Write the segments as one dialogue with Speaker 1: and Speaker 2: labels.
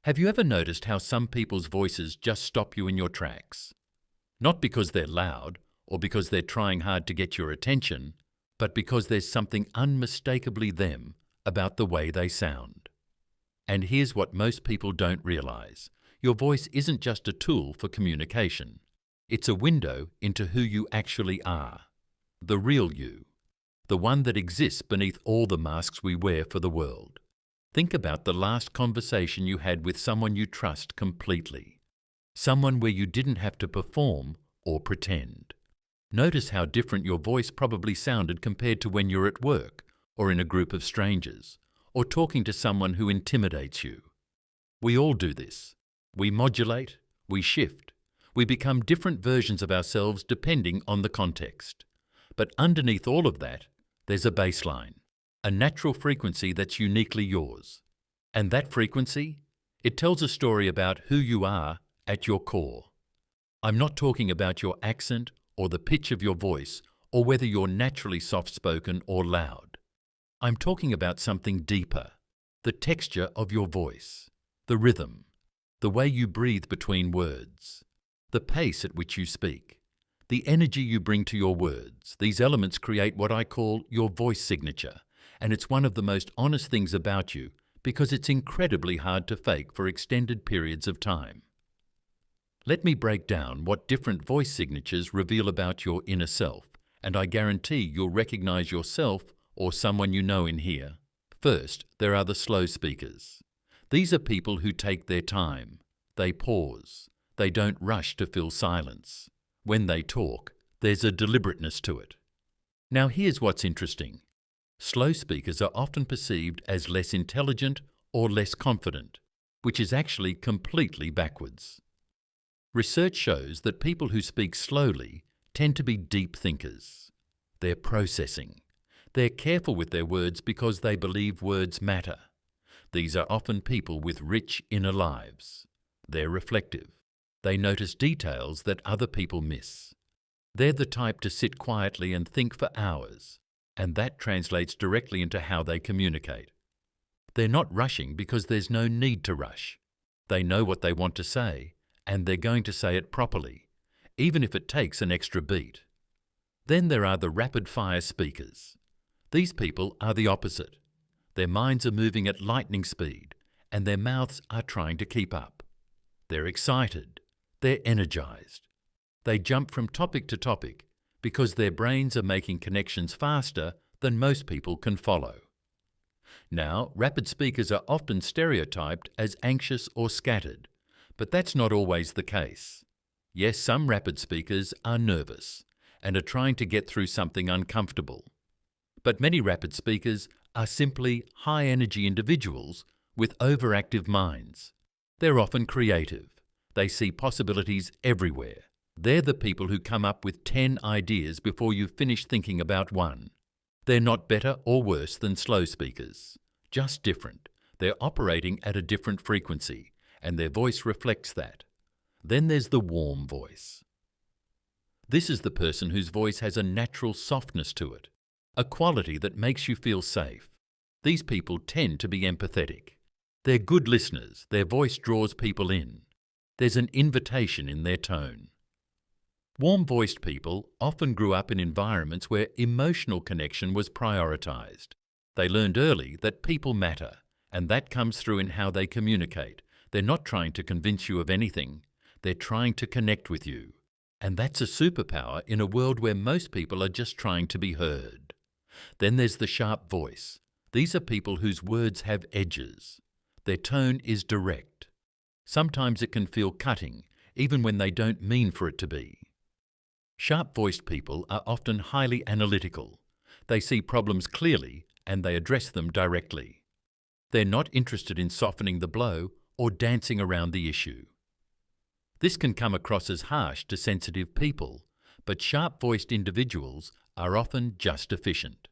Speaker 1: Have you ever noticed how some people's voices just stop you in your tracks? Not because they're loud or because they're trying hard to get your attention, but because there's something unmistakably them about the way they sound. And here's what most people don't realize. Your voice isn't just a tool for communication. It's a window into who you actually are. The real you. The one that exists beneath all the masks we wear for the world. Think about the last conversation you had with someone you trust completely. Someone where you didn't have to perform or pretend. Notice how different your voice probably sounded compared to when you're at work or in a group of strangers or talking to someone who intimidates you. We all do this. We modulate, we shift, we become different versions of ourselves depending on the context. But underneath all of that, there's a baseline, a natural frequency that's uniquely yours. And that frequency? It tells a story about who you are at your core. I'm not talking about your accent or the pitch of your voice or whether you're naturally soft-spoken or loud. I'm talking about something deeper, the texture of your voice, the rhythm, the way you breathe between words, the pace at which you speak, the energy you bring to your words. These elements create what I call your voice signature, and it's one of the most honest things about you because it's incredibly hard to fake for extended periods of time. Let me break down what different voice signatures reveal about your inner self, and I guarantee you'll recognize yourself or someone you know in here. First, there are the slow speakers. These are people who take their time. They pause. They don't rush to fill silence. When they talk, there's a deliberateness to it. Now here's what's interesting. Slow speakers are often perceived as less intelligent or less confident, which is actually completely backwards. Research shows that people who speak slowly tend to be deep thinkers. They're processing. They're careful with their words because they believe words matter. These are often people with rich inner lives. They're reflective. They notice details that other people miss. They're the type to sit quietly and think for hours, and that translates directly into how they communicate. They're not rushing because there's no need to rush. They know what they want to say, and they're going to say it properly, even if it takes an extra beat. Then there are the rapid-fire speakers. These people are the opposite. Their minds are moving at lightning speed, and their mouths are trying to keep up. They're excited. They're energized. They jump from topic to topic because their brains are making connections faster than most people can follow. Now, rapid speakers are often stereotyped as anxious or scattered, but that's not always the case. Yes, some rapid speakers are nervous and are trying to get through something uncomfortable. But many rapid speakers are simply high-energy individuals with overactive minds. They're often creative. They see possibilities everywhere. They're the people who come up with 10 ideas before you finish thinking about one. They're not better or worse than slow speakers, just different. They're operating at a different frequency, and their voice reflects that. Then there's the warm voice. This is the person whose voice has a natural softness to it, a quality that makes you feel safe. These people tend to be empathetic. They're good listeners. Their voice draws people in. There's an invitation in their tone. Warm-voiced people often grew up in environments where emotional connection was prioritized. They learned early that people matter, and that comes through in how they communicate. They're not trying to convince you of anything. They're trying to connect with you. And that's a superpower in a world where most people are just trying to be heard. Then there's the sharp voice. These are people whose words have edges. Their tone is direct. Sometimes it can feel cutting, even when they don't mean for it to be. Sharp-voiced people are often highly analytical. They see problems clearly and they address them directly. They're not interested in softening the blow or dancing around the issue. This can come across as harsh to sensitive people, but sharp-voiced individuals are often just efficient.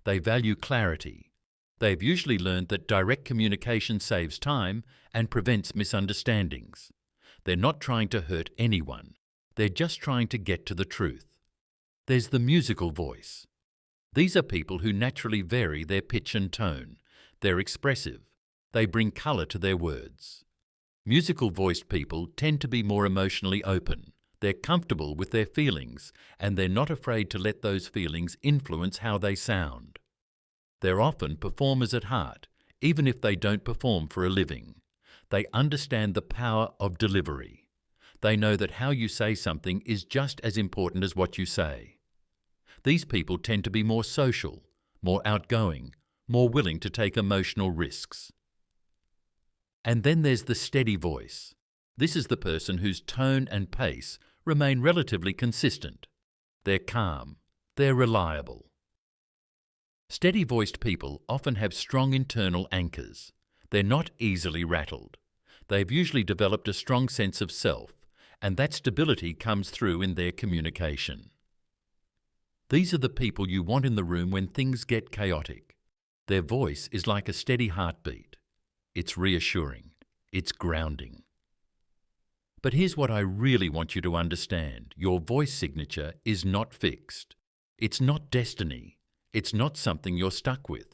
Speaker 1: They value clarity. They've usually learned that direct communication saves time and prevents misunderstandings. They're not trying to hurt anyone. They're just trying to get to the truth. There's the musical voice. These are people who naturally vary their pitch and tone. They're expressive. They bring colour to their words. Musical-voiced people tend to be more emotionally open. They're comfortable with their feelings, and they're not afraid to let those feelings influence how they sound. They're often performers at heart, even if they don't perform for a living. They understand the power of delivery. They know that how you say something is just as important as what you say. These people tend to be more social, more outgoing, more willing to take emotional risks. And then there's the steady voice. This is the person whose tone and pace remain relatively consistent. They're calm. They're reliable. Steady-voiced people often have strong internal anchors. They're not easily rattled. They've usually developed a strong sense of self, and that stability comes through in their communication. These are the people you want in the room when things get chaotic. Their voice is like a steady heartbeat. It's reassuring. It's grounding. But here's what I really want you to understand. Your voice signature is not fixed. It's not destiny. It's not something you're stuck with.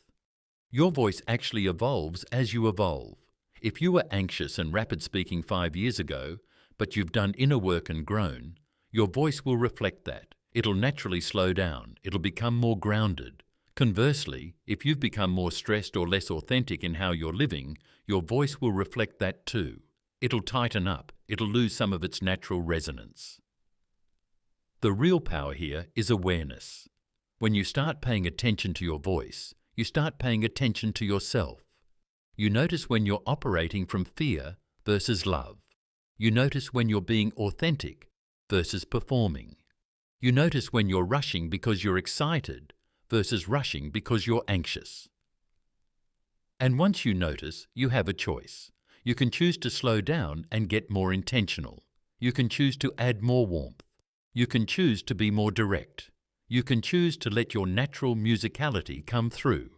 Speaker 1: Your voice actually evolves as you evolve. If you were anxious and rapid speaking 5 years ago, but you've done inner work and grown, your voice will reflect that. It'll naturally slow down. It'll become more grounded. Conversely, if you've become more stressed or less authentic in how you're living, your voice will reflect that too. It'll tighten up. It'll lose some of its natural resonance. The real power here is awareness. When you start paying attention to your voice, you start paying attention to yourself. You notice when you're operating from fear versus love. You notice when you're being authentic versus performing. You notice when you're rushing because you're excited versus rushing because you're anxious. And once you notice, you have a choice. You can choose to slow down and get more intentional. You can choose to add more warmth. You can choose to be more direct. You can choose to let your natural musicality come through.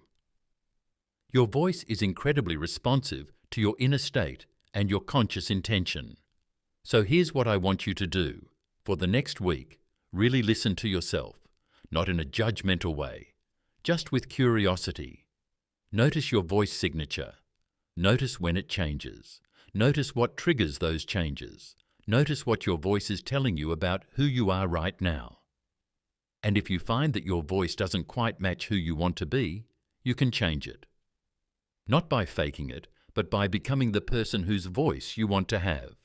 Speaker 1: Your voice is incredibly responsive to your inner state and your conscious intention. So here's what I want you to do. For the next week, really listen to yourself, not in a judgmental way, just with curiosity. Notice your voice signature. Notice when it changes. Notice what triggers those changes. Notice what your voice is telling you about who you are right now. And if you find that your voice doesn't quite match who you want to be, you can change it. Not by faking it, but by becoming the person whose voice you want to have.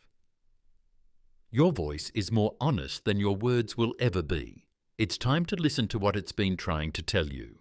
Speaker 1: Your voice is more honest than your words will ever be. It's time to listen to what it's been trying to tell you.